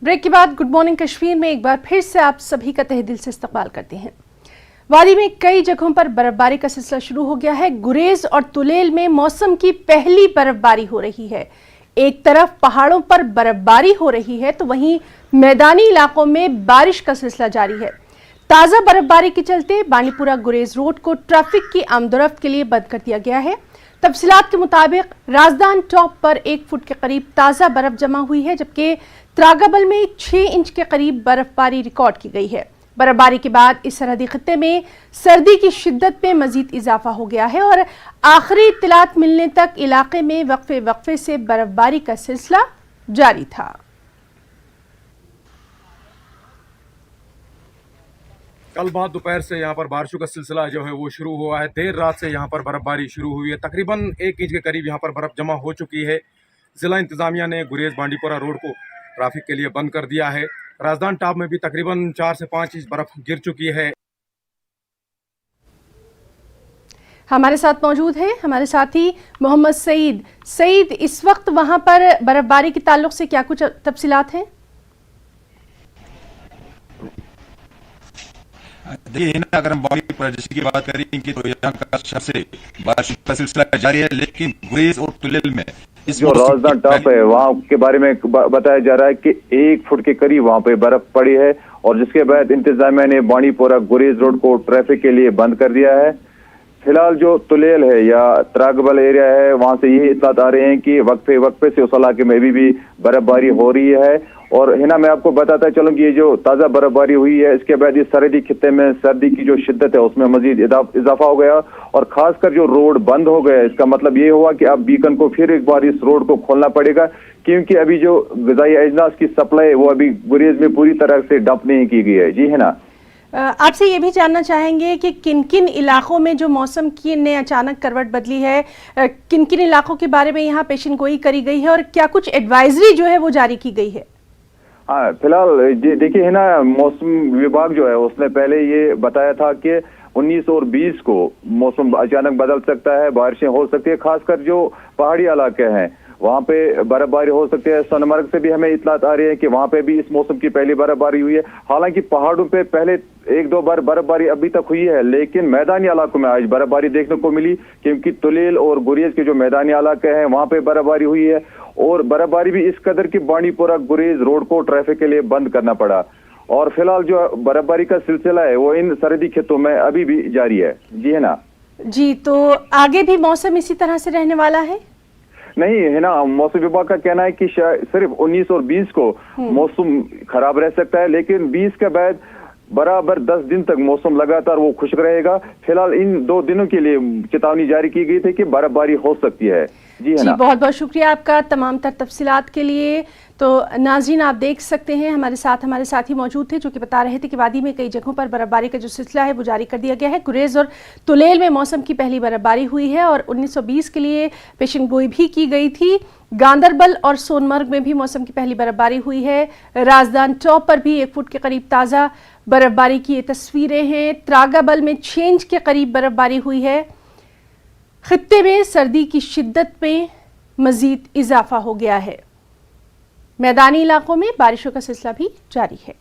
Break के बाद good morning Kashmir में एक बार फिर से आप सभी का तहे दिल से इस्तकबाल करते हैं। वादी में कई जगहों पर बर्फबारी का सिलसिला शुरू हो गया है। गुरेज और तुलेल में मौसम की पहली बर्फबारी हो रही है। एक तरफ पहाड़ों पर बर्फबारी हो रही है तो वहीं मैदानी इलाकों में बारिश का सिलसिला जारी है। ताजा बर्फबारी के चलते बांडीपुरा गुरेज रोड को ट्रैफिक की आमदोरफ्त के लिए बंद कर दिया गया है। तफसीलात के मुताबिक राजदान टॉप पर 1 फुट के करीब ताजा बर्फ जमा हुई है, जबकि त्रागबल में 6 इंच के करीब बर्फबारी रिकॉर्ड की गई है। बर्फबारी के बाद इस सरहदी खत्ते में सर्दी की शिद्दत में मजीद इजाफा हो गया है और आखिरी इत्तलात मिलने तक इलाके में वक्फे से बर्फबारी का सिलसिला जारी था। कल बाद दोपहर से यहाँ पर बारिशों का सिलसिला जो है वो शुरू हुआ है। देर रात से यहाँ पर बर्फबारी शुरू हुई है। तकरीबन 1 इंच के करीब यहाँ पर बर्फ जमा हो चुकी है। जिला इंतजामिया ने गुरेज बांडीपुरा रोड को ट्रैफिक के लिए बंद कर दिया है। राजदान टॉप में भी तकरीबन 4 से 5 इंच बर्फ गिर चुकी है। हमारे साथ मौजूद है हमारे साथी मोहम्मद सईद। सईद, इस वक्त वहां पर बर्फबारी के ताल्लुक से क्या कुछ तफसीलात हैं? देखिए, अगर हम बांडीपुरा डिस्ट्रिक्ट की बात करेंगे तो यहाँ का सबसे बारिश का सिलसिला जारी है, लेकिन गुरेज और तुलेल में इस जो राजदान टॉप है वहाँ के बारे में बताया जा रहा है कि 1 फुट के करीब वहाँ पे बर्फ पड़ी है और जिसके बाद इंतजामिया ने बांडीपुरा गुरेज रोड को ट्रैफिक के लिए बंद कर दिया है। फिलहाल जो तुलेल है या त्रागबल एरिया है वहां से यही इत्तलात आ रहे हैं कि वक्फे से उस इलाके में भी बर्फबारी हो रही है। और हिना मैं आपको बताता चलूं कि ये जो ताजा बर्फबारी हुई है इसके बाद इस सरहदी खित्ते में सर्दी की जो शिद्दत है उसमें मजीद इजाफा हो गया और खासकर जो रोड बंद हो गया इसका मतलब ये हुआ कि अब बीकन को फिर एक बार इस रोड को खोलना पड़ेगा, क्योंकि अभी जो ग़िज़ाई अजनास की सप्लाई वो अभी गुरेज में पूरी तरह से डंप नहीं की गई है। जी है ना, आपसे ये भी जानना चाहेंगे कि किन किन इलाकों में जो मौसम की ने अचानक करवट बदली है, किन किन इलाकों के बारे में यहाँ पेशन गोई करी गई है और क्या कुछ एडवाइजरी जो है वो जारी की गई है? हाँ, फिलहाल देखिए है ना, मौसम विभाग जो है उसने पहले ये बताया था कि 19 और 20 को मौसम अचानक बदल सकता है, बारिशें हो सकती है, खासकर जो पहाड़ी इलाके हैं वहाँ पे बर्फबारी हो सकती है। सोनमर्ग से भी हमें इत्तलात आ रही है कि वहाँ पे भी इस मौसम की पहली बर्फबारी हुई है। हालांकि पहाड़ों पे पहले 1-2 बार बर्फबारी अभी तक हुई है, लेकिन मैदानी इलाकों में आज बर्फबारी देखने को मिली, क्योंकि तुलेल और गुरेज के जो मैदानी इलाके हैं वहाँ पे बर्फबारी हुई है और बर्फबारी भी इस कदर की बांडीपुरा गुरेज रोड को ट्रैफिक के लिए बंद करना पड़ा। और फिलहाल जो बर्फबारी का सिलसिला है वो इन सरहदी खेतों में अभी भी जारी है। जी है ना जी, तो आगे भी मौसम इसी तरह से रहने वाला है? नहीं है ना, मौसम विभाग का कहना है कि सिर्फ 19 और 20 को मौसम खराब रह सकता है, लेकिन 20 के बाद बराबर 10 दिन तक मौसम लगातार वो खुश्क रहेगा। फिलहाल इन 2 दिनों के लिए चेतावनी जारी की गई थी कि बर्फबारी हो सकती है। जी है ना, बहुत बहुत शुक्रिया आपका तमाम तर तफसीलात के लिए। तो नाज़रीन, आप देख सकते हैं हमारे साथी मौजूद थे जो कि बता रहे थे कि वादी में कई जगहों पर बर्फबारी का जो सिलसिला है वो जारी कर दिया गया है। गुरेज और तुलेल में मौसम की पहली बर्फबारी हुई है और 1920 के लिए पेशन गोई भी की गई थी। गांदरबल और सोनमर्ग में भी मौसम की पहली बर्फबारी हुई है। राजदान टॉप पर भी 1 फुट के करीब ताज़ा बर्फबारी की तस्वीरें हैं। त्रागबल में 6 इंच के करीब बर्फबारी हुई है। खित्ते में सर्दी की शिद्दत में मजीद इजाफा हो गया है। मैदानी इलाकों में बारिशों का सिलसिला भी जारी है।